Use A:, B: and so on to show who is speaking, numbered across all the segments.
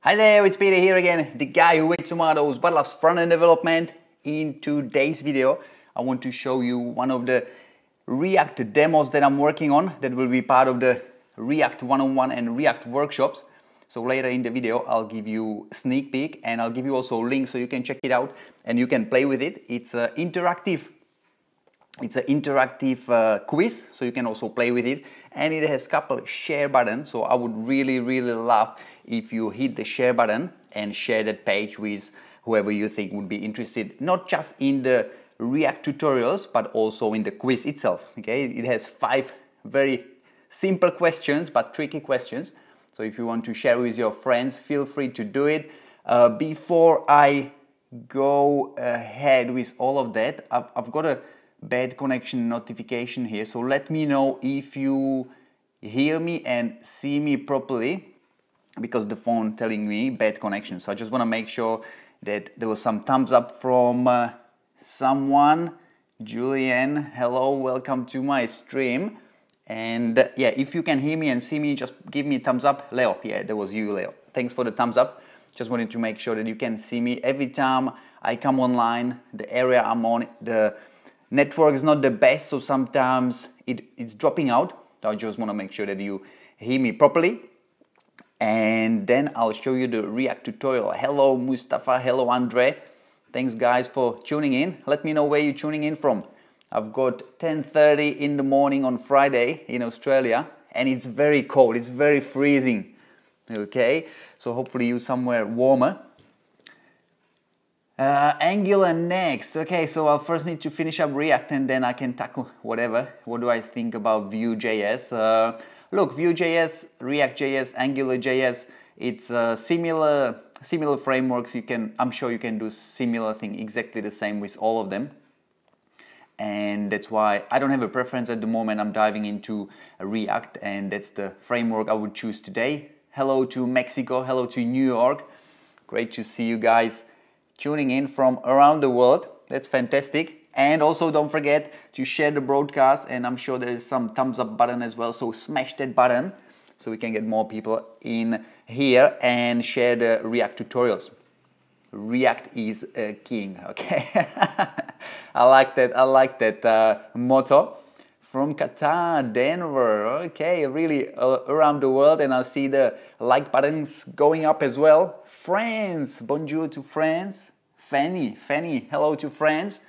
A: Hi there, it's Peter here again, the guy who hates tomatoes but loves front-end development. In today's video, I want to show you one of the React demos that I'm working on that will be part of the React one-on-one and React workshops. So later in the video, I'll give you a sneak peek and I'll give you also a link so you can check it out and you can play with it. It's an interactive quiz, so you can also play with it, and it has a couple of share buttons. So I would really love if you hit the share button and share that page with whoever you think would be interested, not just in the React tutorials but also in the quiz itself. Okay, it has 5 very simple questions but tricky questions, so if you want to share with your friends, feel free to do it. Before I go ahead with all of that, I've got a bad connection notification here, so let me know if you hear me and see me properly, because the phone telling me bad connection. So I just want to make sure that there was some thumbs up from someone. Julian, hello, welcome to my stream. And yeah, if you can hear me and see me, just give me a thumbs up. Leo, yeah, that was you, Leo. Thanks for the thumbs up. Just wanted to make sure that you can see me. Every time I come online, the area I'm on, the network is not the best, so sometimes it's dropping out. So I just want to make sure that you hear me properly. And then I'll show you the React tutorial. Hello Mustafa, hello Andre. Thanks guys for tuning in. Let me know where you're tuning in from. I've got 10:30 in the morning on Friday in Australia, and it's very cold, it's very freezing. Okay, so hopefully you're somewhere warmer. Angular next. Okay, so I'll first need to finish up React and then I can tackle whatever. What do I think about Vue.js? Look, Vue.js, React.js, AngularJS, it's similar frameworks. I'm sure you can do similar thing, exactly the same with all of them. And that's why I don't have a preference at the moment. I'm diving into React, and that's the framework I would choose today. Hello to Mexico, hello to New York. Great to see you guys tuning in from around the world. That's fantastic. And also don't forget to share the broadcast, and I'm sure there is some thumbs up button as well, so smash that button so we can get more people in here and share the React tutorials. React is a king, okay? I like that motto. From Qatar, Denver, okay, really around the world, and I see the like buttons going up as well. France, bonjour to France. Fanny, hello to France.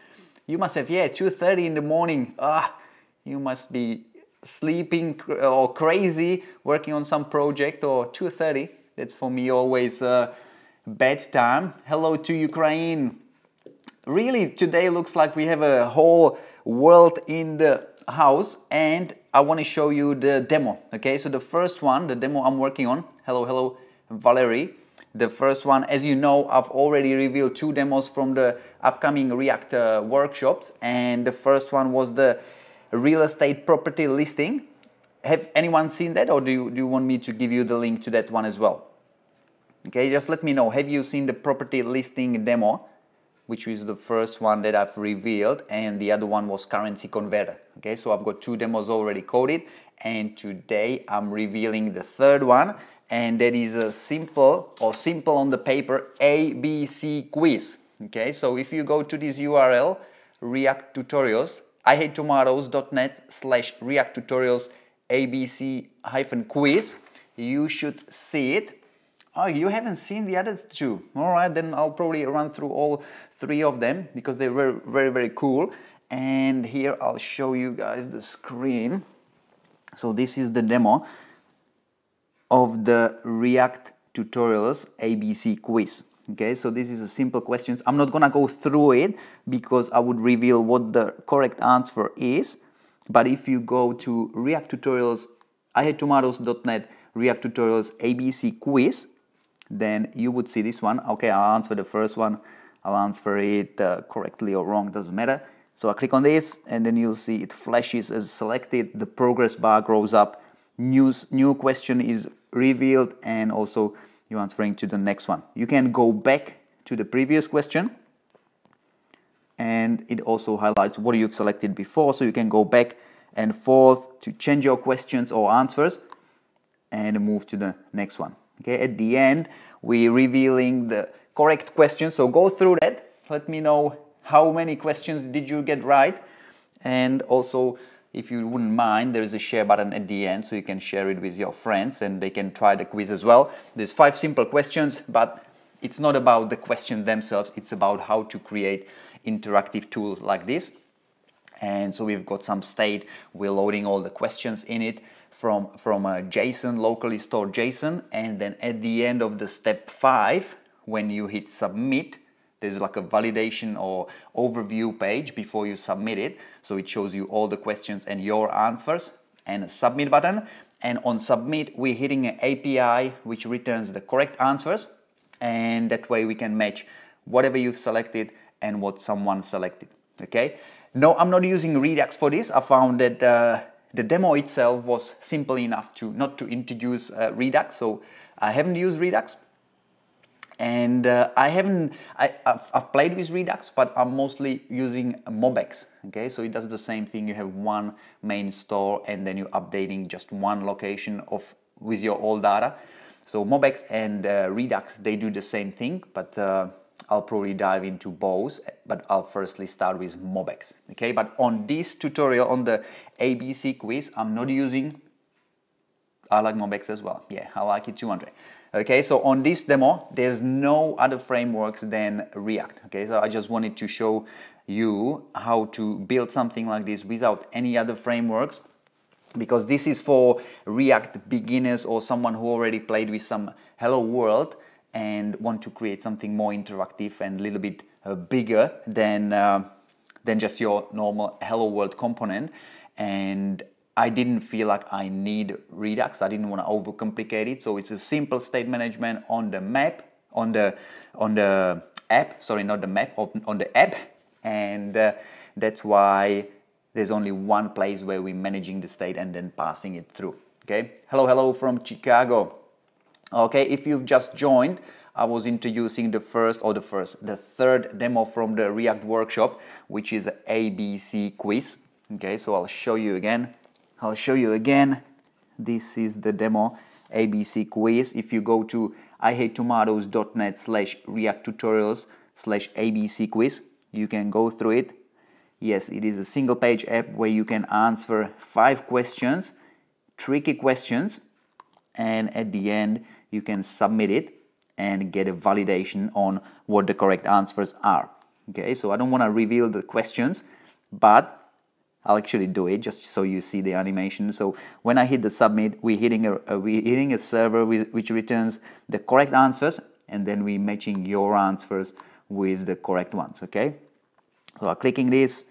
A: You must have, 2:30 in the morning. You must be sleeping or crazy, working on some project, or 2:30. That's for me always bedtime. Hello to Ukraine. Really, today looks like we have a whole world in the house, and I want to show you the demo. Okay, so the first one, the demo I'm working on. Hello Valerie. The first one, as you know, I've already revealed 2 demos from the upcoming React workshops, and the first one was the real estate property listing. Have anyone seen that, or do you want me to give you the link to that one as well? Okay, just let me know. Have you seen the property listing demo, which is the first one that I've revealed, and the other one was currency converter. Okay, so I've got 2 demos already coded, and today I'm revealing the third one, and that is a simple on the paper ABC quiz. Okay, so if you go to this URL, React tutorials, ihatetomatoes.net/React tutorials ABC-quiz, you should see it. Oh, you haven't seen the other 2. All right, then I'll probably run through all 3 of them because they were very cool. And here I'll show you guys the screen. So this is the demo of the React tutorials ABC quiz. Okay, so this is a simple questions. I'm not gonna go through it because I would reveal what the correct answer is. But if you go to React tutorials, ihatetomatoes.net React tutorials ABC quiz, then you would see this one. Okay, I'll answer the first one. I'll answer it correctly or wrong, doesn't matter. So I click on this, and then you'll see it flashes as selected. The progress bar grows up. New question is revealed, and also you're answering to the next one. You can go back to the previous question, and it also highlights what you've selected before, so you can go back and forth to change your questions or answers and move to the next one. Okay, at the end, we're revealing the correct questions. So go through that. Let me know how many questions did you get right. And also, if you wouldn't mind, there is a share button at the end, so you can share it with your friends and they can try the quiz as well. There's 5 simple questions, but it's not about the questions themselves. It's about how to create interactive tools like this. And so we've got some state. We're loading all the questions in it from a JSON, locally stored JSON. And then at the end of the step 5, when you hit submit, there's like a validation or overview page before you submit it. So it shows you all the questions and your answers, and a submit button. And on submit, we're hitting an API which returns the correct answers. And that way we can match whatever you've selected and what someone selected. Okay. No, I'm not using Redux for this. I found that the demo itself was simple enough not to introduce Redux. So I haven't used Redux. And I've played with Redux, but I'm mostly using Mobex. Okay, so it does the same thing. You have one main store, and then you're updating just one location with your old data. So Mobex and Redux, they do the same thing, but I'll probably dive into both. But I'll firstly start with Mobex. Okay, but on this tutorial, on the ABC quiz, I'm not using. I like Mobex as well. Yeah, I like it too, Andre. Okay, so on this demo, there's no other frameworks than React. Okay, so I just wanted to show you how to build something like this without any other frameworks, because this is for React beginners or someone who already played with some Hello World and want to create something more interactive and a little bit bigger than just your normal Hello World component. And I didn't feel like I need Redux. I didn't want to overcomplicate it. So it's a simple state management on the map, on the app. Sorry, not the map, on the app. And that's why there's only one place where we're managing the state and then passing it through. Okay. Hello from Chicago. Okay, if you've just joined, I was introducing the third demo from the React workshop, which is an ABC quiz. Okay, so I'll show you again. This is the demo ABC quiz. If you go to ihatetomatoes.net/React tutorials/ABC quiz, you can go through it. Yes, it is a single page app where you can answer 5 questions, tricky questions, and at the end you can submit it and get a validation on what the correct answers are. Okay, so I don't want to reveal the questions, but I'll actually do it just so you see the animation. So when I hit the submit, we're hitting a server which returns the correct answers, and then we're matching your answers with the correct ones. Okay, so I'm clicking this,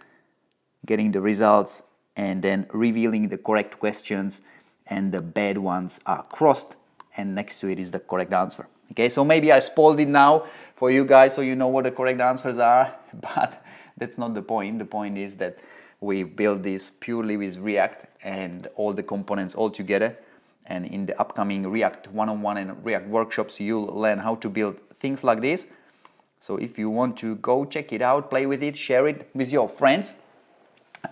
A: getting the results, and then revealing the correct questions, and the bad ones are crossed, and next to it is the correct answer. Okay, so maybe I spoiled it now for you guys so you know what the correct answers are, but that's not the point. The point is that we build this purely with React and all the components all together. And in the upcoming React one-on-one and React workshops, you'll learn how to build things like this. So if you want to go check it out, play with it, share it with your friends.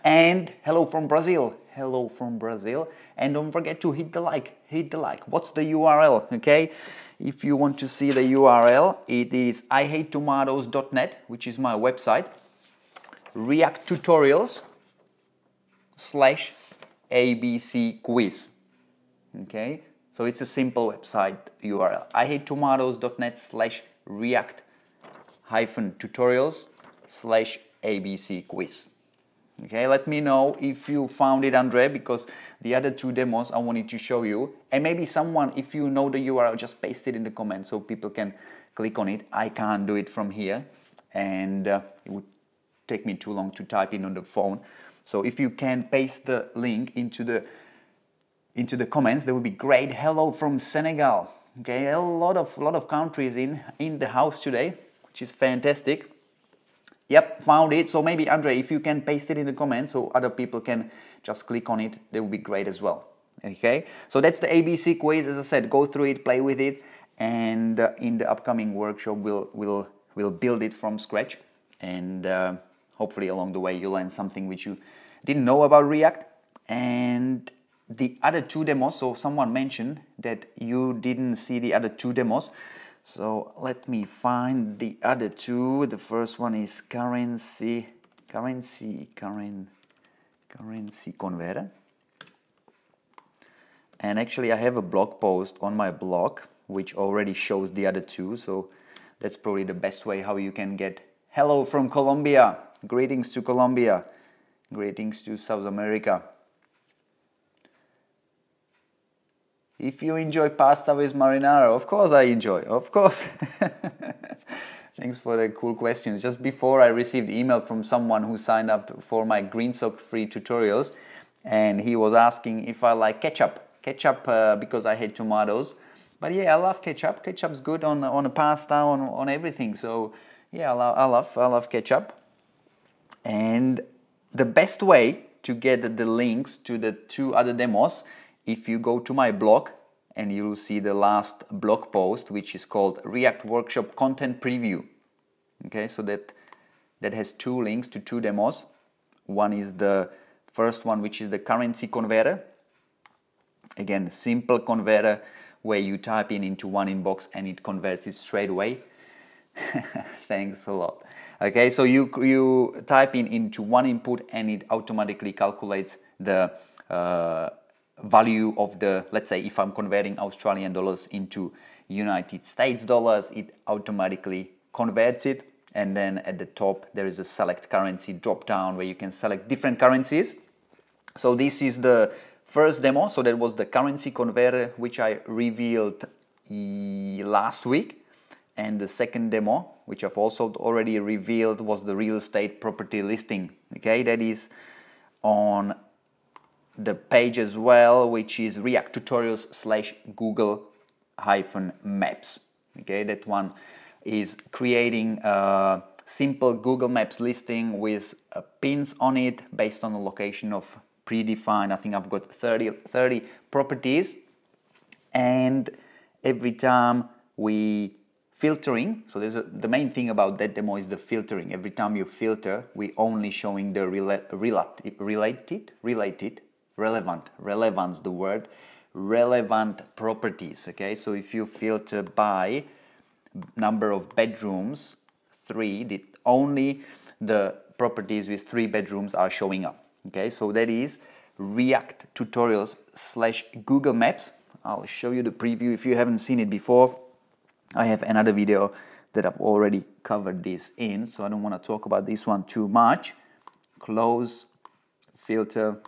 A: And hello from Brazil. Hello from Brazil. And don't forget to hit the like. What's the URL? Okay. If you want to see the URL, it is ihatetomatoes.net, which is my website. React tutorials/ABC quiz. Okay, so it's a simple website URL. ihatetomatoes.net/react-tutorials/ABC quiz. Okay, let me know if you found it, Andre, because the other 2 demos I wanted to show you. And maybe someone, if you know the URL, just paste it in the comments so people can click on it. I can't do it from here, and it would take me too long to type in on the phone. So if you can paste the link into the comments, that would be great. Hello from Senegal. Okay, a lot of countries in the house today, which is fantastic. Yep, found it. So maybe, Andre, if you can paste it in the comments so other people can just click on it, that would be great as well. Okay, so that's the ABC quiz. As I said, go through it, play with it, and in the upcoming workshop, we'll build it from scratch, and hopefully along the way you learn something which you didn't know about React. And the other two demos. So someone mentioned that you didn't see the other two demos. So let me find the other two. The first one is currency converter. And actually I have a blog post on my blog which already shows the other two. So that's probably the best way how you can get hello from Colombia. Greetings to Colombia. Greetings to South America. If you enjoy pasta with marinara, of course I enjoy, of course. Thanks for the cool questions. Just before I received email from someone who signed up for my green sock free tutorials, and he was asking if I like ketchup. Ketchup because I hate tomatoes. But yeah, I love ketchup. Ketchup's good on a pasta, on everything. So yeah, I love ketchup. And the best way to get the links to the two other demos, if you go to my blog and you'll see the last blog post, which is called React Workshop Content Preview. Okay, so that has two links to two demos. One is the first one, which is the currency converter. Again, simple converter where you type into one inbox and it converts it straight away. Thanks a lot. Okay, so you type into one input and it automatically calculates the value of the, let's say if I'm converting Australian dollars into United States dollars, it automatically converts it. And then at the top there is a select currency drop down where you can select different currencies. So this is the first demo. So that was the currency converter which I revealed last week. And the second demo, which I've also already revealed, was the real estate property listing. Okay, that is on the page as well, which is React Tutorials / Google-Maps. Okay, that one is creating a simple Google Maps listing with pins on it based on the location of predefined. I think I've got 30 properties, and every time we filtering, so the main thing about that demo is the filtering. Every time you filter, we only showing the relevant properties. Okay, so if you filter by number of bedrooms, 3, only the properties with 3 bedrooms are showing up. Okay, so that is React Tutorials / Google Maps. I'll show you the preview if you haven't seen it before. I have another video that I've already covered this in, so I don't want to talk about this one too much. Close, filter,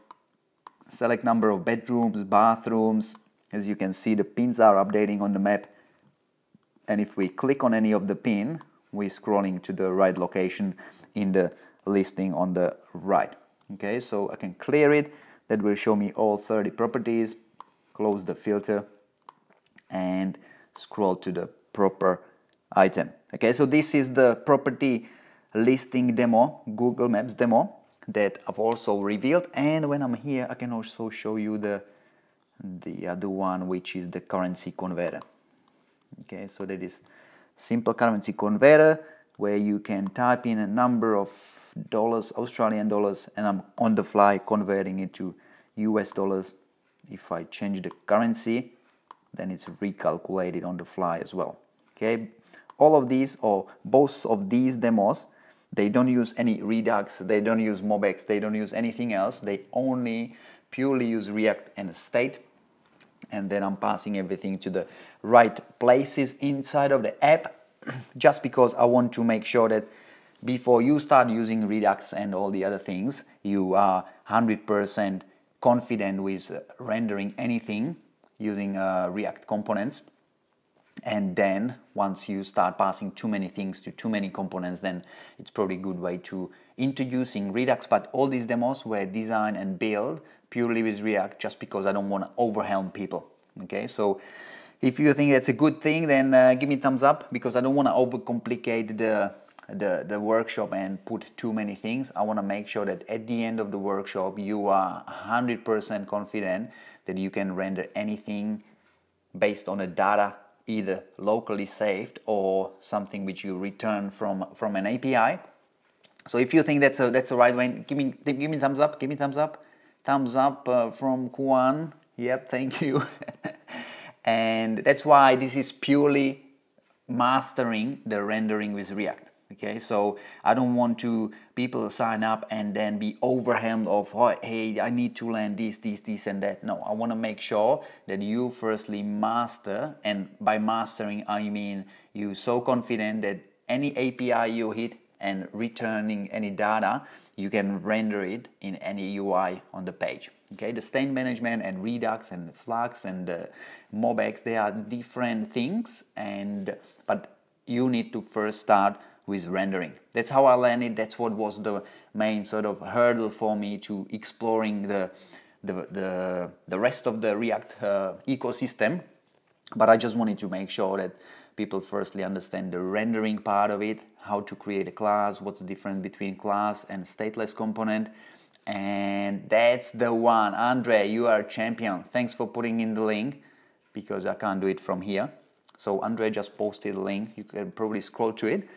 A: select number of bedrooms, bathrooms. As you can see, the pins are updating on the map. And if we click on any of the pin, we're scrolling to the right location in the listing on the right. Okay, so I can clear it. That will show me all 30 properties. Close the filter and scroll to the proper item. Okay, so this is the property listing demo, Google Maps demo, that I've also revealed. And when I'm here, I can also show you the other one, which is the currency converter. Okay, so that is simple currency converter where you can type in a number of dollars, Australian dollars, and I'm on the fly converting it to US dollars. If I change the currency, then it's recalculated on the fly as well. Okay, all of these, or both of these demos, they don't use any Redux, they don't use MobX, they don't use anything else. They only purely use React and State. And then I'm passing everything to the right places inside of the app, just because I want to make sure that before you start using Redux and all the other things, you are 100% confident with rendering anything using React components. And then once you start passing too many things to too many components, then it's probably a good way to introducing Redux. But all these demos were designed and built purely with React, just because I don't want to overwhelm people. Okay, so if you think that's a good thing, then give me a thumbs up, because I don't want to overcomplicate the workshop and put too many things. I want to make sure that at the end of the workshop you are 100% confident that you can render anything based on the data, either locally saved or something which you return from an API. So if you think that's the right way, give me thumbs up, give me thumbs up. thumbs up from Juan. Yep, thank you. And that's why this is purely mastering the rendering with React. Okay, so I don't want to people sign up and then be overwhelmed of, oh, hey, I need to learn this and that. No, I want to make sure that you firstly master, and by mastering I mean you so confident that any API you hit and returning any data, you can render it in any UI on the page. Okay, the state management and Redux and Flux and MobX, they are different things, but you need to first start with rendering. That's how I learned it. That's what was the main sort of hurdle for me to exploring the rest of the React ecosystem. But I just wanted to make sure that people firstly understand the rendering part of it, how to create a class, what's the difference between class and stateless component. And that's the one. Andre, you are a champion. Thanks for putting in the link, because I can't do it from here. So Andre just posted a link. You can probably scroll to it.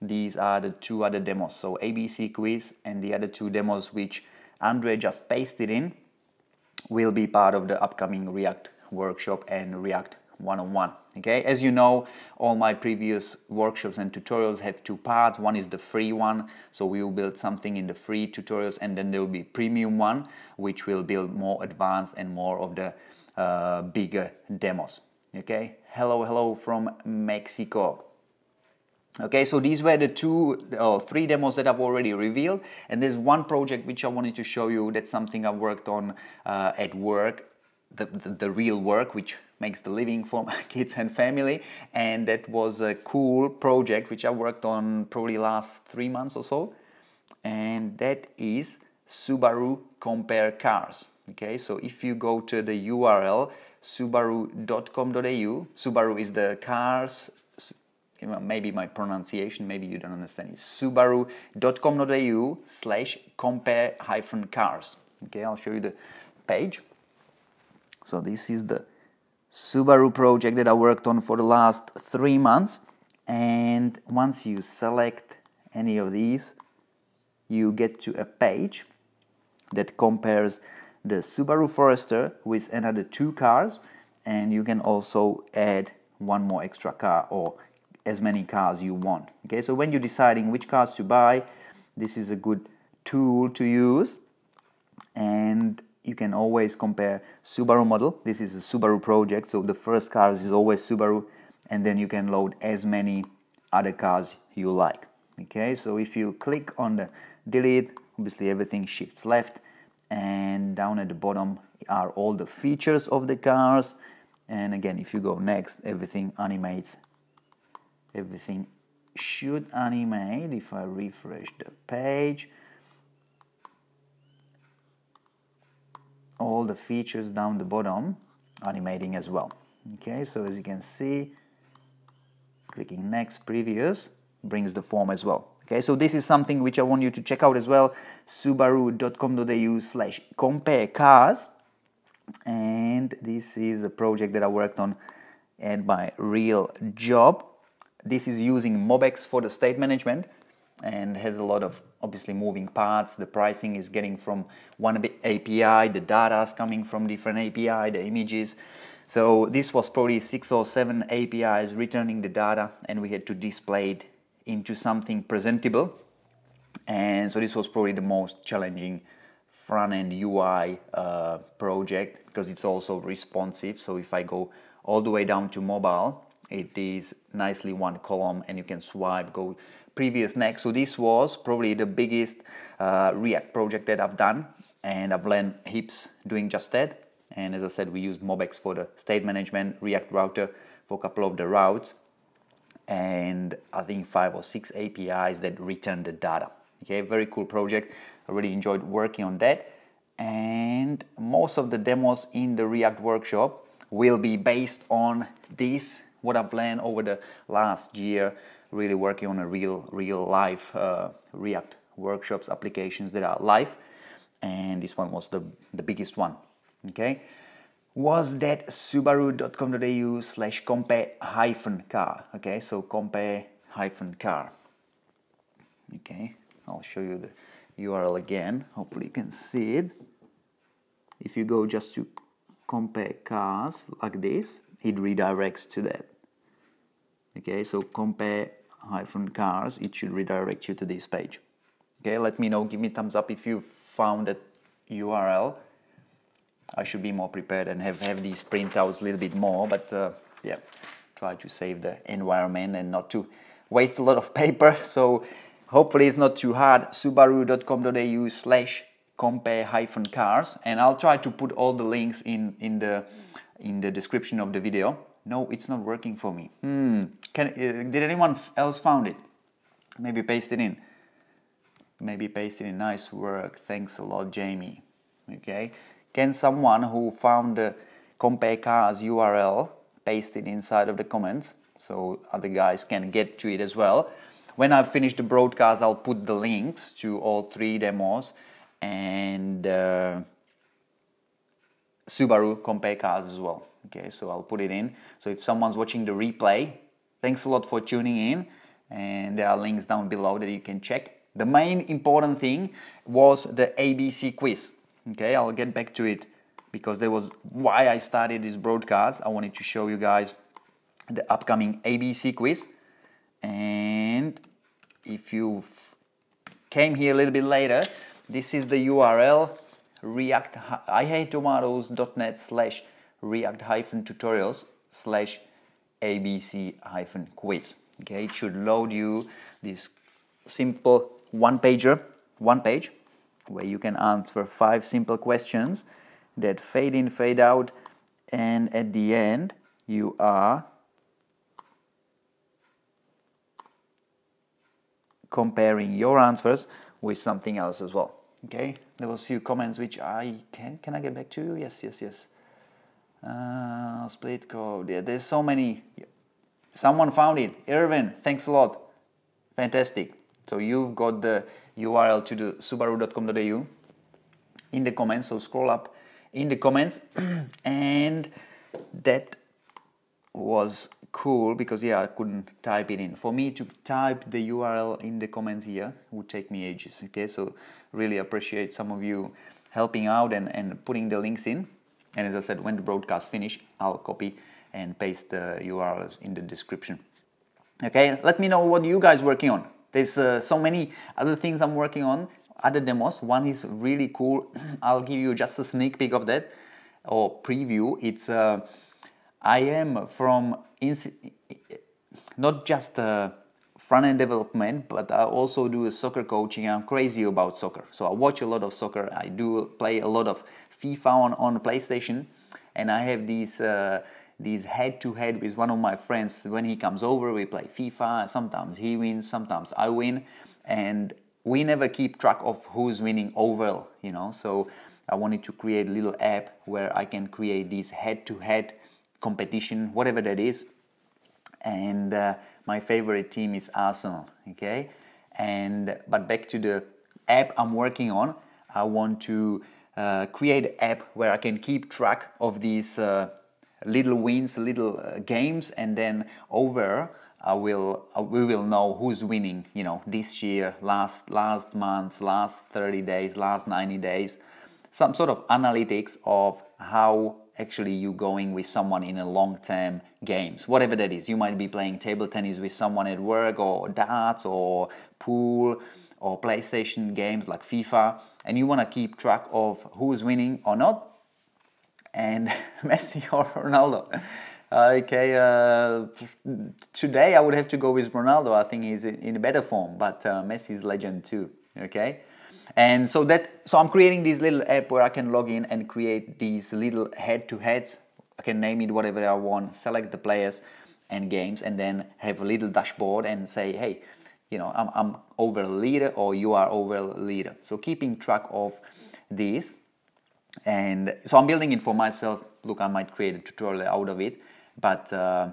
A: These are the two other demos. So ABC quiz and the other two demos which Andre just pasted in will be part of the upcoming React workshop and React 101. Okay, as you know, all my previous workshops and tutorials have two parts. One is the free one, so we will build something in the free tutorials, and then there will be premium one, which will build more advanced and more of the bigger demos. Okay, hello from Mexico. Okay, so these were the three demos that I've already revealed, and there's one project which I wanted to show you. That's something I worked on at work, the real work, which makes the living for my kids and family, and that was a cool project which I worked on probably last 3 months or so, and that is Subaru Compare Cars. Okay, so if you go to the URL subaru.com.au, Subaru is the cars, maybe my pronunciation, maybe you don't understand it, subaru.com.au/compare-cars. Okay, I'll show you the page. So this is the Subaru project that I worked on for the last 3 months, and once you select any of these, you get to a page that compares the Subaru Forester with another 2 cars, and you can also add one more extra car or as many cars you want. Okay, so when you're deciding which cars to buy, this is a good tool to use, and you can always compare Subaru model. This is a Subaru project, so the first cars is always Subaru, and then you can load as many other cars you like. Okay, so if you click on the delete, obviously everything shifts left, and down at the bottom are all the features of the cars, and again if you go next, everything animates. Everything should animate if I refresh the page. All the features down the bottom animating as well. Okay, so as you can see, clicking next, previous brings the form as well. Okay, so this is something which I want you to check out as well, subaru.com.au/compare-cars, and this is a project that I worked on at my real job. This is using MobX for the state management and has a lot of obviously moving parts. The pricing is getting from one API, the data is coming from different API, the images. So this was probably 6 or 7 APIs returning the data, and we had to display it into something presentable. And so this was probably the most challenging front-end UI project, because it's also responsive. So if I go all the way down to mobile, it is nicely one column and you can swipe, go previous, next. So this was probably the biggest React project that I've done, and I've learned heaps doing just that. And as I said, we used MobX for the state management, React router for a couple of the routes, and I think 5 or 6 APIs that return the data. Okay, very cool project. I really enjoyed working on that, and most of the demos in the React workshop will be based on this, what I've learned over the last year, really working on a real live React workshops, applications that are live, and this one was the biggest one. Okay, was that subaru.com.au/compare-car. Okay, so compare-car. Okay, I'll show you the URL again, hopefully you can see it. if you go just to compare cars like this, it redirects to that. Okay, so compare -cars, it should redirect you to this page. Okay, let me know, give me a thumbs up if you found that URL. I should be more prepared and have these printouts a little bit more, but yeah, try to save the environment and not to waste a lot of paper. So hopefully it's not too hard. subaru.com.au/compare-cars, and I'll try to put all the links in the description of the video. No, it's not working for me. Did anyone else found it? Maybe paste it in. Maybe paste it in. Nice work. Thanks a lot, Jamie. Okay. Can someone who found the compare cars URL paste it inside of the comments so other guys can get to it as well? When I finish the broadcast, I'll put the links to all 3 demos and Subaru compare cars as well. Okay, so I'll put it in. So if someone's watching the replay, thanks a lot for tuning in, and there are links down below that you can check. The main important thing was the ABC quiz. Okay, I'll get back to it because that was why I started this broadcast. I wanted to show you guys the upcoming ABC quiz. And if you came here a little bit later, this is the URL ihatetomatoes.net/react-tutorials/abc-quiz. Okay, it should load you this simple one page where you can answer 5 simple questions that fade in, fade out, and at the end you are comparing your answers with something else as well. Okay, there was a few comments which can I get back to you? Yes. Split code. Yeah, there's so many. Someone found it. Irvin, thanks a lot. Fantastic. So you've got the URL to the subaru.com.au in the comments. So scroll up in the comments, and that was cool because yeah, I couldn't type it in. For me to type the URL in the comments here would take me ages. Okay, so really appreciate some of you helping out and putting the links in. And as I said, when the broadcast finish, I'll copy and paste the URLs in the description. Okay, let me know what you guys working on. There's so many other things I'm working on, other demos. One is really cool. I'll give you just a sneak peek of that, or preview. It's I am from not just front-end development, but I also do soccer coaching. I'm crazy about soccer, so I watch a lot of soccer. I do play a lot of FIFA on PlayStation, and I have these head-to-head with one of my friends. When he comes over, we play FIFA. Sometimes he wins, sometimes I win, and we never keep track of who's winning overall, you know. So I wanted to create a little app where I can create these head-to-head competition, whatever that is. And my favorite team is Arsenal. Okay, but back to the app I'm working on. I want to create an app where I can keep track of these little wins, little games, and then we will know who's winning, you know, this year, last month, last 30 days, last 90 days, some sort of analytics of how actually you going with someone in a long-term games, whatever that is. You might be playing table tennis with someone at work, or darts, or pool, or PlayStation games like FIFA, and you want to keep track of who's winning or not. And Messi or Ronaldo. Okay, today I would have to go with Ronaldo. I think he's in a better form, but Messi is legend too. Okay, and so I'm creating this little app where I can log in and create these little head-to-heads. I can name it whatever I want, select the players and games, and then have a little dashboard and say, hey, you know, I'm over leader, or you are over leader. So keeping track of this. And so I'm building it for myself. Look, I might create a tutorial out of it, but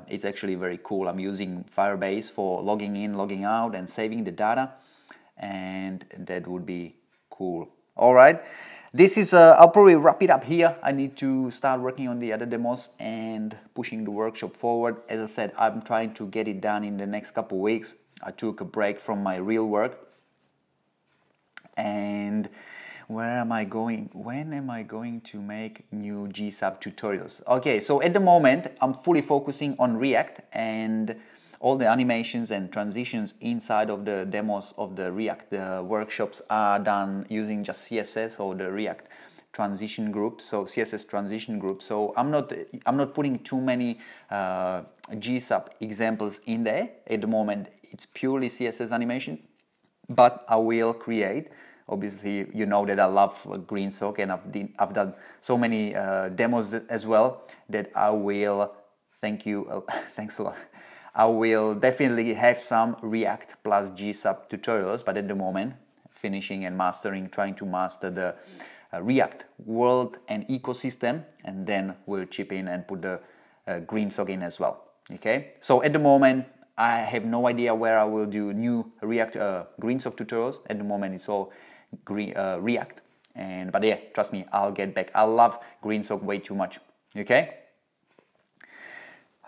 A: it's actually very cool. I'm using Firebase for logging in, logging out, and saving the data, and that would be cool. All right, this is I'll probably wrap it up here. I need to start working on the other demos and pushing the workshop forward. As I said, I'm trying to get it done in the next couple of weeks. I took a break from my real work, and Where am I going? When am I going to make new GSAP tutorials? Okay, so at the moment I'm fully focusing on React, and all the animations and transitions inside of the demos of the React workshops are done using just CSS or the React transition group, so CSS transition group. So I'm not putting too many GSAP examples in there at the moment. It's purely CSS animation, but I will create. Obviously, you know that I love GreenSock, and I've done so many demos as well that I will. Thank you, thanks a lot. I will definitely have some React plus GSAP tutorials, but at the moment, finishing and mastering, trying to master the React world and ecosystem, and then we'll chip in and put the GreenSock in as well. Okay, so at the moment, I have no idea where I will do new React GreenSock tutorials. At the moment, it's all React, but yeah, trust me, I'll get back. I love GreenSock way too much. Okay,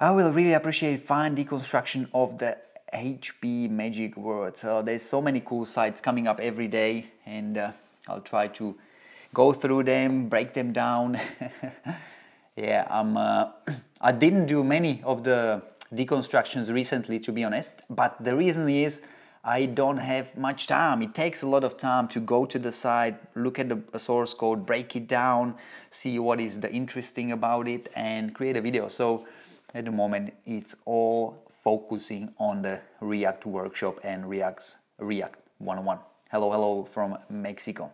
A: I will really appreciate fine deconstruction of the HP magic words. There's so many cool sites coming up every day, and I'll try to go through them, break them down. Yeah, I didn't do many of the deconstructions recently, to be honest, but the reason is I don't have much time. It takes a lot of time to go to the site, look at the source code, break it down, see what is the interesting about it, and create a video. So at the moment, it's all focusing on the React workshop and React 101. Hello, hello from Mexico.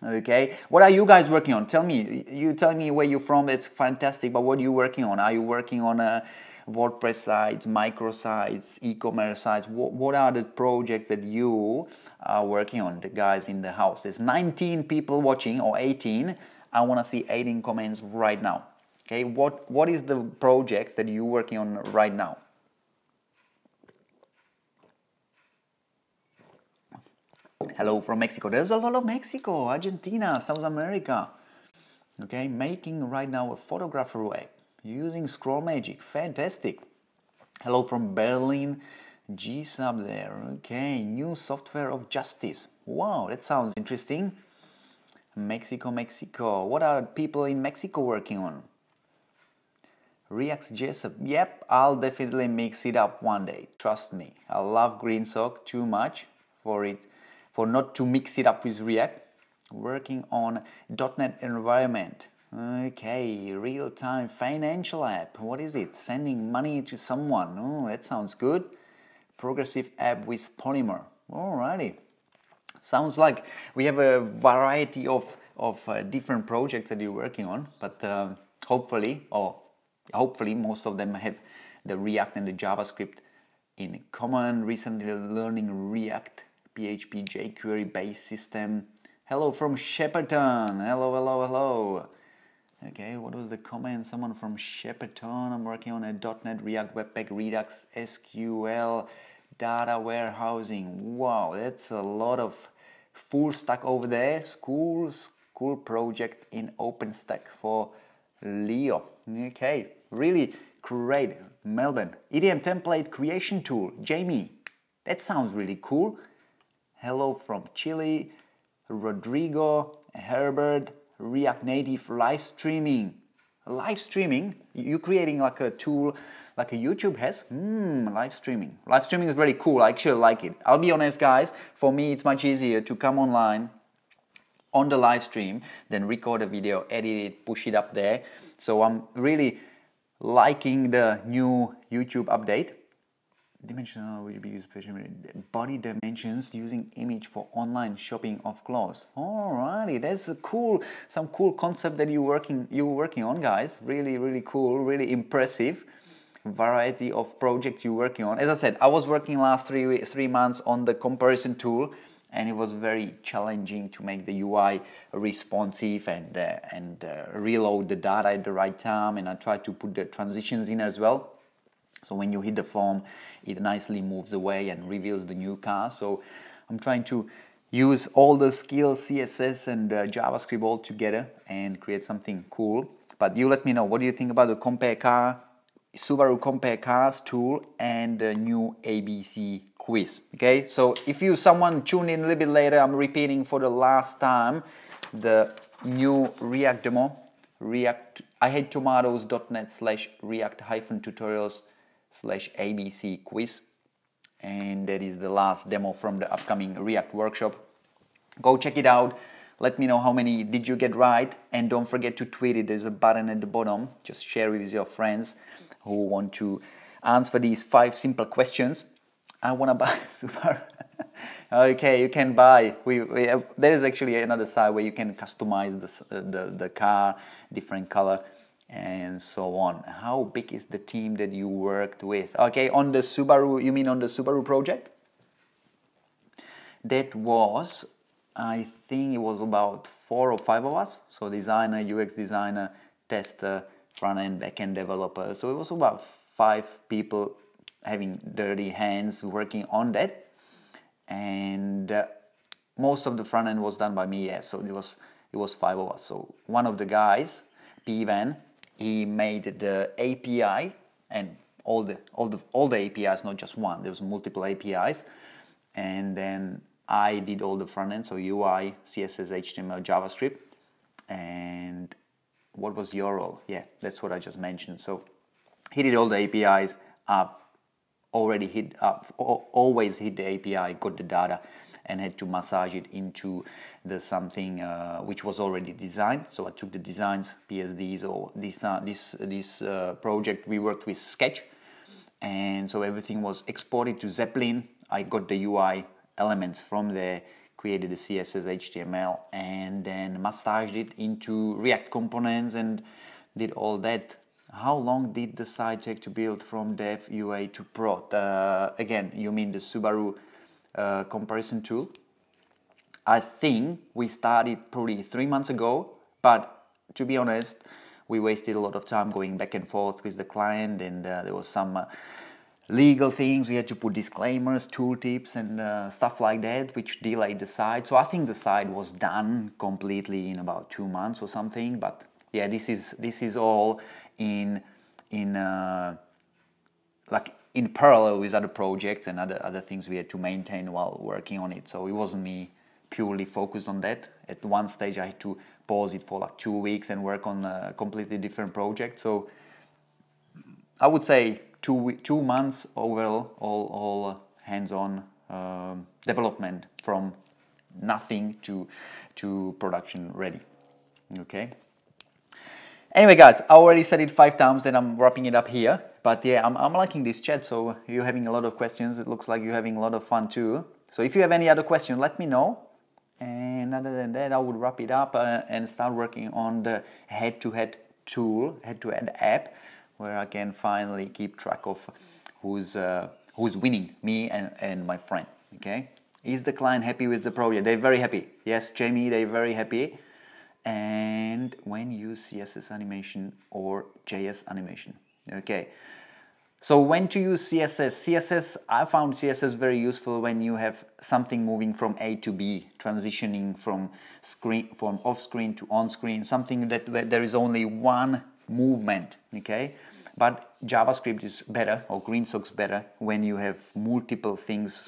A: Okay, what are you guys working on? Tell me. You tell me where you're from. It's fantastic. But what are you working on? Are you working on a WordPress sites, microsites, e-commerce sites? What are the projects that you are working on? The guys in the house. There's 19 people watching, or 18. I want to see 18 comments right now. Okay, what is the projects that you're working on right now? Hello from Mexico. There's a lot of Mexico, Argentina, South America. Okay, making right now a photographer web using Scroll Magic. Fantastic. Hello from Berlin, GSAP there. Okay, new software of justice. Wow, that sounds interesting. Mexico, Mexico. What are people in Mexico working on? React's GSAP. Yep, I'll definitely mix it up one day. Trust me. I love GreenSock too much for not to mix it up with React. Working on .NET environment. Okay, real-time financial app. What is it? Sending money to someone. Oh, that sounds good. Progressive app with Polymer. Alrighty. Sounds like we have a variety of different projects that you're working on, but hopefully most of them have the React and the JavaScript in common. Recently learning React, PHP, jQuery based system. Hello from Shepperton. Hello, hello, hello. Okay, what was the comment? Someone from Shepperton. I'm working on a .NET, React, Webpack, Redux, SQL, data warehousing. Wow, that's a lot of full stack over there. Cool project in OpenStack for Leo. Okay, really great. Melbourne. EDM template creation tool. Jamie. That sounds really cool. Hello from Chile. Rodrigo, Herbert, React Native live streaming. Live streaming? You creating like a tool like a YouTube has? Live streaming. Live streaming is very cool. I actually like it. I'll be honest, guys. For me, it's much easier to come online on the live stream than record a video, edit it, push it up there. So I'm really liking the new YouTube update. Dimensional will be used body dimensions using image for online shopping of clothes. Alrighty, that's some cool concept that you're working on, guys. Really cool, really impressive variety of projects you're working on. As I said, I was working last 3 months on the comparison tool, and it was very challenging to make the UI responsive and reload the data at the right time. And I tried to put the transitions in as well. So when you hit the form, it nicely moves away and reveals the new car. So I'm trying to use all the skills, CSS and JavaScript all together and create something cool. But you let me know, what do you think about the Subaru Compare Cars tool and the new ABC quiz. Okay, so if someone tuned in a little bit later, I'm repeating for the last time the new React demo, ihatetomatoes.net/react-tutorials/abc quiz, and that is the last demo from the upcoming React workshop. Go check it out. Let me know how many did you get right, and don't forget to tweet it. There's a button at the bottom. Just share it with your friends who want to answer these 5 simple questions. I want to buy a Subaru. Okay, you can buy. There is actually another side where you can customize the car, different color, and so on. How big is the team that you worked with? Okay, on the Subaru, you mean on the Subaru project? That was, I think it was about 4 or 5 of us. So designer, UX designer, tester, front-end, back-end developer. So it was about 5 people having dirty hands working on that. And most of the front-end was done by me, yes. So it was 5 of us. So one of the guys, P-Van, he made the API and all the APIs, not just one. There was multiple APIs. And then I did all the front end, so UI, CSS, HTML, JavaScript. And what was your role? Yeah, that's what I just mentioned. So he did all the APIs. Always hit the API, got the data, and had to massage it into the something which was already designed. So I took the designs, PSDs, or this project we worked with Sketch, and so everything was exported to Zeppelin. I got the UI elements from there, created the CSS, HTML, and then massaged it into React components and did all that. How long did the site take to build from dev UA to prod? Again, you mean the Subaru comparison tool? I think we started probably 3 months ago, but to be honest, we wasted a lot of time going back and forth with the client, and there was some legal things. We had to put disclaimers, tooltips, and stuff like that, which delayed the site. So I think the site was done completely in about 2 months or something. But yeah, this is all in parallel with other projects and other things we had to maintain while working on it. So it wasn't me purely focused on that. At one stage I had to pause it for like 2 weeks and work on a completely different project. So I would say 2 months overall, all hands-on development from nothing to production ready. Okay. Anyway, guys, I already said it 5 times, then I'm wrapping it up here. But yeah, I'm liking this chat, so you're having a lot of questions. It looks like you're having a lot of fun too. So if you have any other questions, let me know. And other than that, I would wrap it up and start working on the head-to-head tool, head-to-head app, where I can finally keep track of who's winning, me and my friend. Okay? Is the client happy with the project? They're very happy. Yes, Jamie, they're very happy. And when use CSS animation or JS animation. Okay, so when to use CSS? I found CSS very useful when you have something moving from A to B, transitioning from off screen to on screen, something that where there is only one movement. Okay, but JavaScript is better, or GreenSock's better when you have multiple things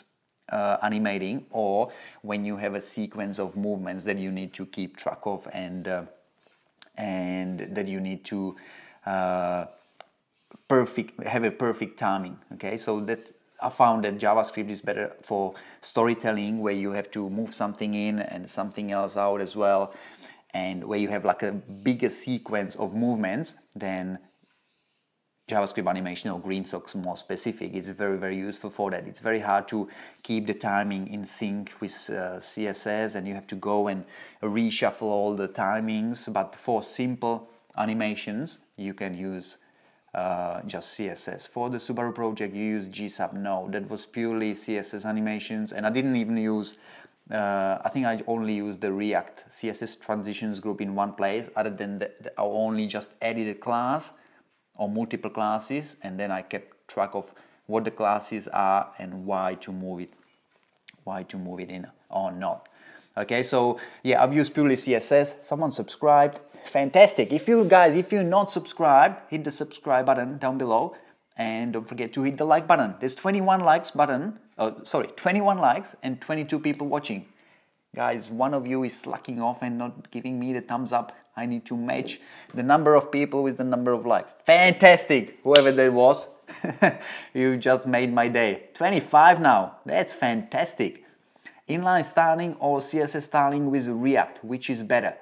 A: animating, or when you have a sequence of movements that you need to keep track of and that you need to have a perfect timing. Okay, so that I found that JavaScript is better for storytelling, where you have to move something in and something else out as well, and where you have like a bigger sequence of movements than JavaScript animation or GreenSock's more specific. It's very, very useful for that. It's very hard to keep the timing in sync with CSS, and you have to go and reshuffle all the timings. But for simple animations, you can use just CSS. For the Subaru project, you use GSAP. No, that was purely CSS animations, and I didn't even use, I think I only used the React CSS transitions group in one place. Other than that, I only just added a class or multiple classes, and then I kept track of what the classes are and why to move it in or not. Okay, so yeah, I've used purely CSS. Someone subscribed, fantastic. If you're not subscribed, hit the subscribe button down below, and don't forget to hit the like button. There's 21 likes button sorry, 21 likes and 22 people watching. Guys, one of you is slacking off and not giving me the thumbs up. I need to match the number of people with the number of likes. Fantastic, whoever that was. You just made my day. 25 now, that's fantastic. Inline styling or CSS styling with React, which is better?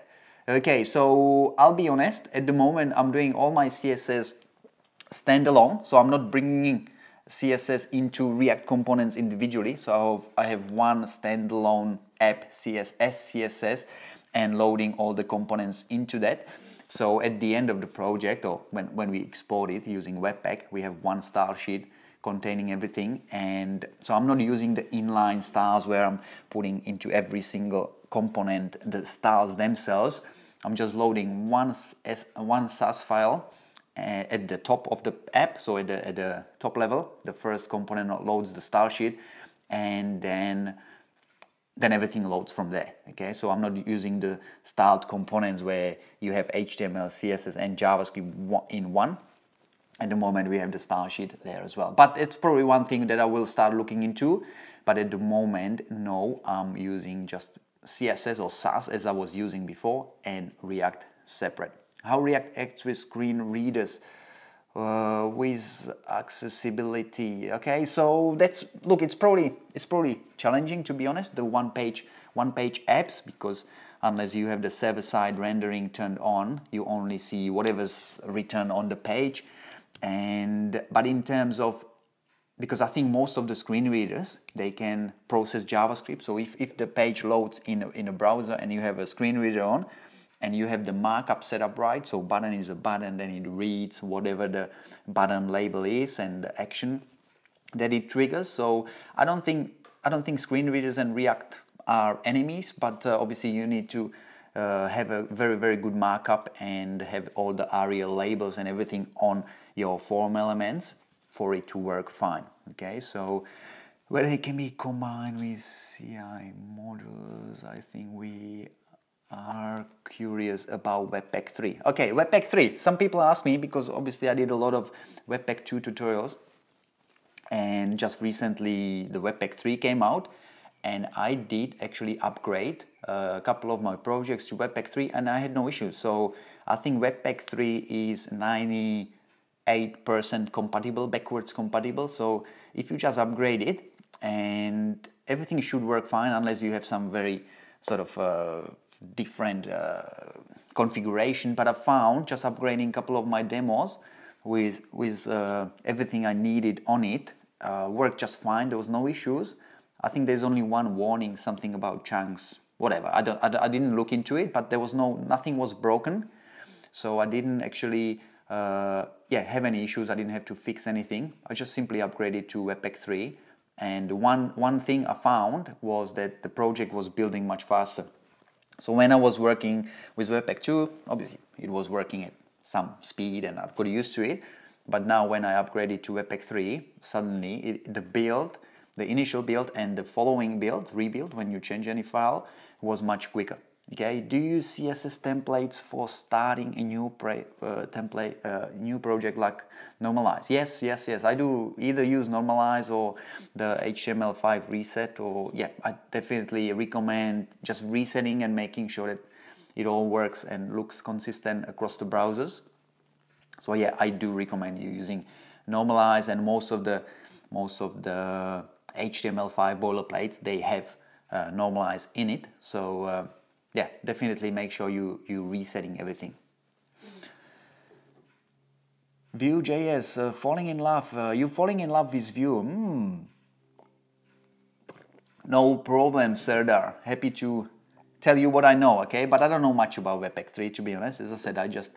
A: Okay, so I'll be honest, at the moment I'm doing all my CSS standalone, so I'm not bringing CSS into React components individually. So I have one standalone app CSS and loading all the components into that. So at the end of the project, or when we export it using Webpack, we have one style sheet containing everything. And so I'm not using the inline styles where I'm putting into every single component the styles themselves. I'm just loading one SAS file at the top of the app, so at the top level. The first component loads the style sheet, and then everything loads from there. Okay, so I'm not using the styled components where you have HTML, CSS and JavaScript in one. At the moment we have the style sheet there as well, but it's probably one thing that I will start looking into. But at the moment, no, I'm using just CSS or SAS as I was using before, and React separate. How React acts with screen readers with accessibility. Okay, so that's, look, it's probably challenging, to be honest, the one page apps, because unless you have the server-side rendering turned on, you only see whatever's written on the page. But in terms of, because I think most of the screen readers, they can process JavaScript. So if the page loads in a browser and you have a screen reader on, and you have the markup set up right, so button is a button, then it reads whatever the button label is and the action that it triggers. So I don't think screen readers and React are enemies, but obviously you need to have a very good markup and have all the ARIA labels and everything on your form elements for it to work fine. Okay, so whether it can be combined with CI modules, I think we are curious about Webpack 3. Okay, Webpack 3. Some people ask me, because obviously I did a lot of Webpack 2 tutorials, and just recently the Webpack 3 came out, and I did actually upgrade a couple of my projects to Webpack 3 and I had no issues. So I think Webpack 3 is 98% compatible, backwards compatible. So if you just upgrade it, and everything should work fine, unless you have some very sort of different configuration. But I found just upgrading a couple of my demos with everything I needed on it worked just fine. There was no issues. I think there's only one warning, something about chunks, whatever. I didn't look into it, but there was nothing was broken, so I didn't actually have any issues. I didn't have to fix anything. I just simply upgraded to Webpack 3, and one thing I found was that the project was building much faster. So when I was working with Webpack 2, obviously it was working at some speed and I got used to it. But now when I upgraded to Webpack 3, suddenly the initial build and the following build, rebuild, when you change any file, was much quicker. Okay, do you use CSS templates for starting a new new project like Normalize? Yes. I do either use Normalize or the HTML5 reset, or I definitely recommend just resetting and making sure that it all works and looks consistent across the browsers. So I do recommend you using Normalize, and most of the HTML5 boilerplates, they have Normalize in it. So definitely make sure you resetting everything. Vue.js, falling in love. You falling in love with Vue? No problem, Serdar. Happy to tell you what I know, okay? But I don't know much about Webpack 3, to be honest. As I said, I just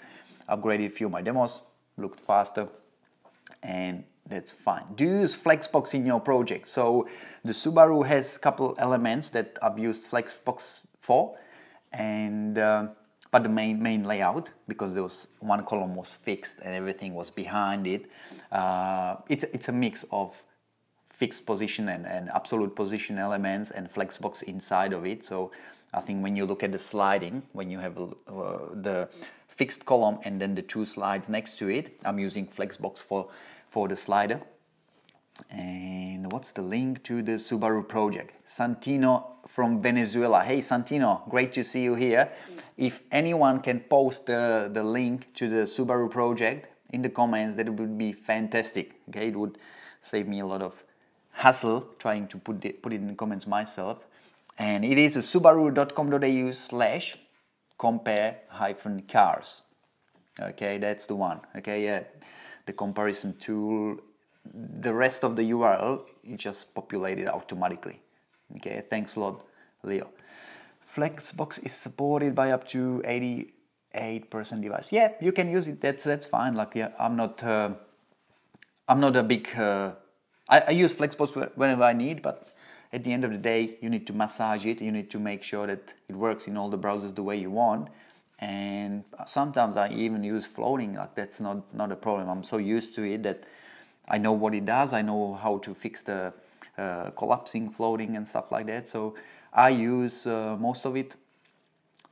A: upgraded a few of my demos, looked faster, and that's fine. Do you use Flexbox in your project? So the Subaru has a couple elements that I've used Flexbox for, and but the main layout, because there was one column was fixed and everything was behind it. It's a mix of fixed position and absolute position elements and Flexbox inside of it. So I think when you look at the sliding, when you have the fixed column and then the two slides next to it, I'm using Flexbox for the slider. And what's the link to the Subaru project? Santino from Venezuela. Hey Santino, great to see you here. If anyone can post the link to the Subaru project in the comments, that would be fantastic. Okay, it would save me a lot of hassle trying to put it in the comments myself. And it is subaru.com.au/compare-cars. Okay, that's the one. Okay, yeah, the comparison tool. The rest of the URL is just populated automatically. Okay, thanks a lot, Leo. Flexbox is supported by up to 88% device. Yeah, you can use it. That's fine. Like, yeah, I'm not a big. I use Flexbox whenever I need, but at the end of the day, you need to massage it. You need to make sure that it works in all the browsers the way you want. And sometimes I even use floating. Like, that's not a problem. I'm so used to it that I know what it does. I know how to fix the collapsing, floating, and stuff like that. So I use most of it,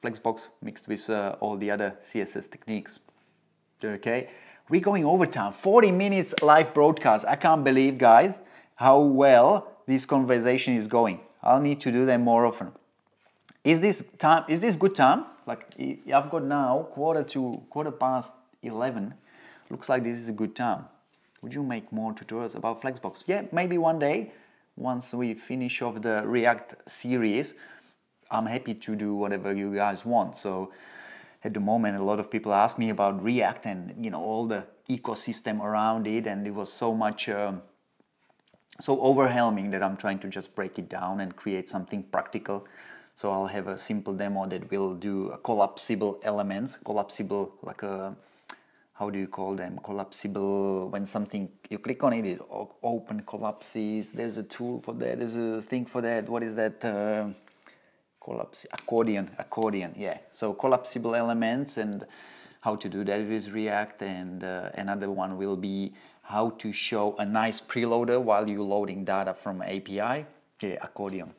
A: Flexbox, mixed with all the other CSS techniques. Okay, we're going overtime. 40 minutes live broadcast. I can't believe, guys, how well this conversation is going. I'll need to do them more often. Is this good time? Like, I've got now quarter past 11. Looks like this is a good time. Would you make more tutorials about Flexbox? Yeah, maybe one day, once we finish off the React series, I'm happy to do whatever you guys want. So at the moment, a lot of people ask me about React and, you know, all the ecosystem around it, and it was so much so overwhelming that I'm trying to just break it down and create something practical. So I'll have a simple demo that will do collapsible elements, collapsible, like a, how do you call them? Collapsible, when something, you click on it, it open collapses. There's a tool for that, there's a thing for that. What is that? Accordion, yeah. So collapsible elements and how to do that with React. And another one will be how to show a nice preloader while you're loading data from API, yeah, Accordion.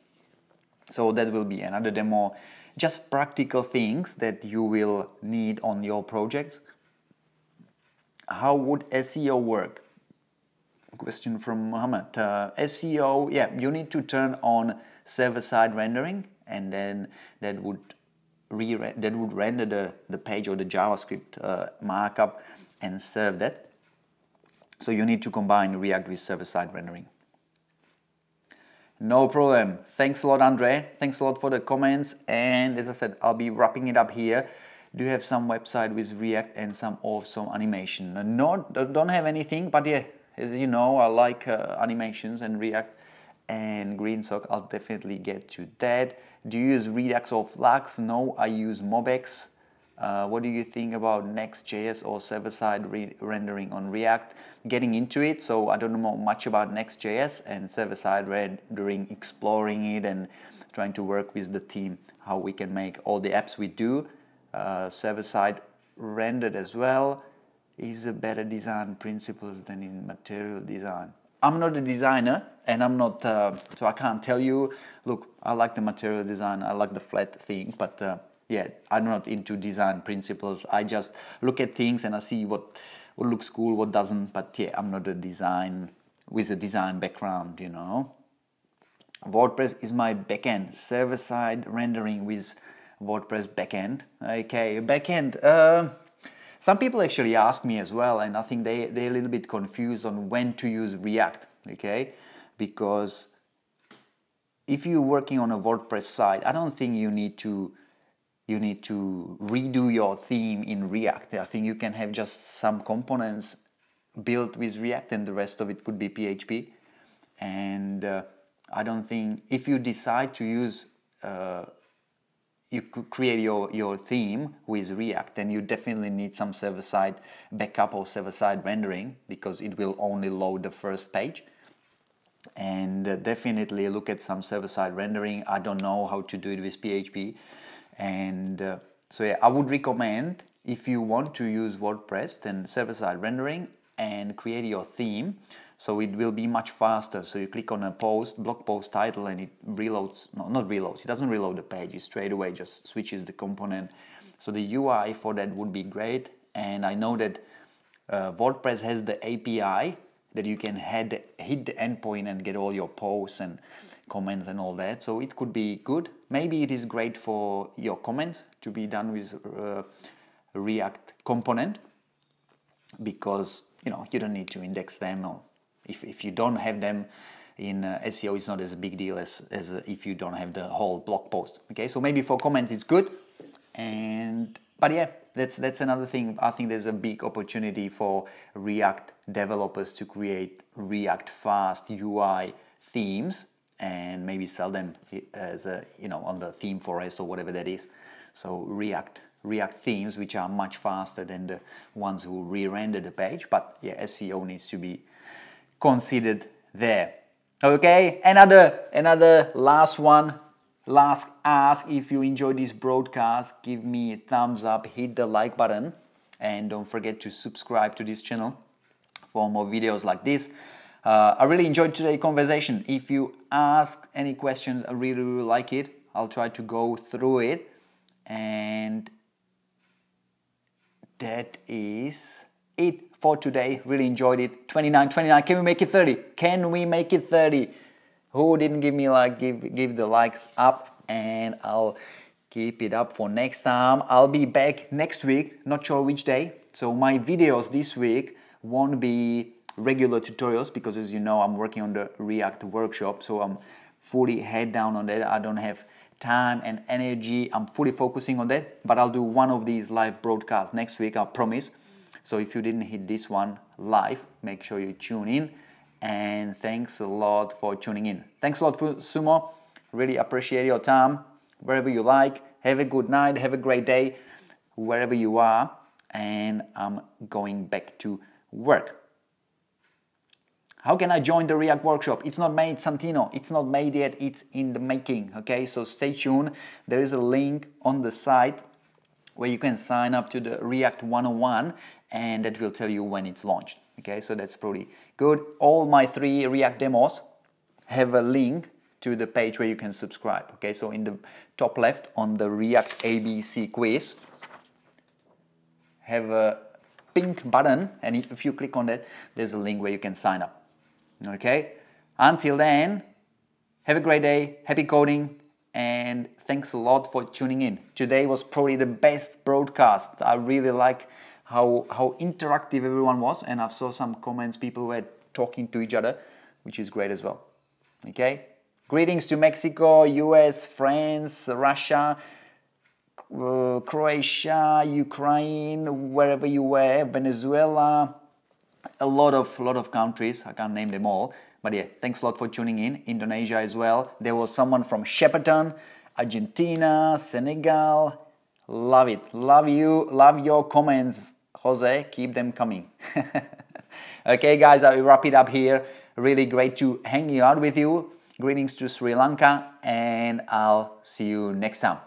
A: So that will be another demo, just practical things that you will need on your projects. How would SEO work? Question from Mohammed. SEO, yeah, you need to turn on server-side rendering, and then that would render the page or the JavaScript markup and serve that. So you need to combine React with server-side rendering. No problem. Thanks a lot, Andre. Thanks a lot for the comments. And as I said, I'll be wrapping it up here. Do you have some website with React and some awesome animation? No, don't have anything, but yeah, as you know, I like animations and React and GreenSock. I'll definitely get to that. Do you use Redux or Flux? No, I use Mobex. What do you think about Next.js or server-side rendering on React? Getting into it, so I don't know much about Next.js and server-side rendering, exploring it and trying to work with the team, how we can make all the apps we do server-side rendered as well. Is a better design principles than in material design. I'm not a designer and I'm not, so I can't tell you, look, I like the material design, I like the flat thing, but yeah, I'm not into design principles. I just look at things and I see what looks cool, what doesn't, but yeah, I'm not a design, with a design background, you know. WordPress is my backend, server-side rendering with WordPress backend. Okay, backend. Some people actually ask me as well, and I think they're a little bit confused on when to use React, okay? Because if you're working on a WordPress site, I don't think you need to redo your theme in React. I think you can have just some components built with React and the rest of it could be PHP. And I don't think, if you decide to use, you could create your theme with React, then you definitely need some server-side backup or server-side rendering, because it will only load the first page. And definitely look at some server-side rendering. I don't know how to do it with PHP. And so yeah, I would recommend, if you want to use WordPress, then server-side rendering and create your theme. So it will be much faster. So you click on a post, blog post title, and it reloads, no, not reloads, it doesn't reload the page, it straight away just switches the component. So the UI for that would be great. And I know that WordPress has the API that you can hit the endpoint and get all your posts and comments and all that. So it could be good. Maybe it is great for your comments to be done with React component, because you don't need to index them, or if you don't have them in SEO, it's not as a big deal as if you don't have the whole blog post. Okay, so maybe for comments it's good. But yeah, that's another thing. I think there's a big opportunity for React developers to create React fast UI themes and maybe sell them as on the theme forest or whatever that is. So React themes, which are much faster than the ones who re-render the page. But yeah, SEO needs to be considered there. Okay, another last ask. If you enjoyed this broadcast, give me a thumbs up, hit the like button, and don't forget to subscribe to this channel for more videos like this. I really enjoyed today's conversation. If you ask any questions, I really like it. I'll try to go through it. And that is it for today. Really enjoyed it. 29. Can we make it 30? Can we make it 30? Who didn't give me a like? Give the likes up, and I'll keep it up for next time. I'll be back next week. Not sure which day. So my videos this week won't be regular tutorials, because as you know, I'm working on the React workshop, so I'm fully head down on that. I don't have time and energy. I'm fully focusing on that, but I'll do one of these live broadcasts next week, I promise. So if you didn't hit this one live, make sure you tune in, and thanks a lot for tuning in. Thanks a lot for Sumo. Really appreciate your time. Wherever you like, have a good night, have a great day wherever you are, and I'm going back to work. How can I join the React workshop? It's not made, Santino. It's not made yet. It's in the making. Okay, so stay tuned. There is a link on the site where you can sign up to the React 101, and that will tell you when it's launched. Okay, so that's pretty good. All my 3 React demos have a link to the page where you can subscribe. Okay, so in the top left on the React ABC quiz, have a pink button, and if you click on that, there's a link where you can sign up. Okay, until then, have a great day, happy coding, and thanks a lot for tuning in. Today was probably the best broadcast. I really like how interactive everyone was, and I saw some comments, people were talking to each other, which is great as well. Okay, greetings to Mexico, US, France, Russia, Croatia, Ukraine, wherever you were, Venezuela, a lot of countries. I can't name them all, but yeah, thanks a lot for tuning in. Indonesia as well. There was someone from Shepparton, Argentina, Senegal. Love it. Love you. Love your comments, Jose. Keep them coming. Okay, guys, I will wrap it up here. Really great to hang out with you. Greetings to Sri Lanka, and I'll see you next time.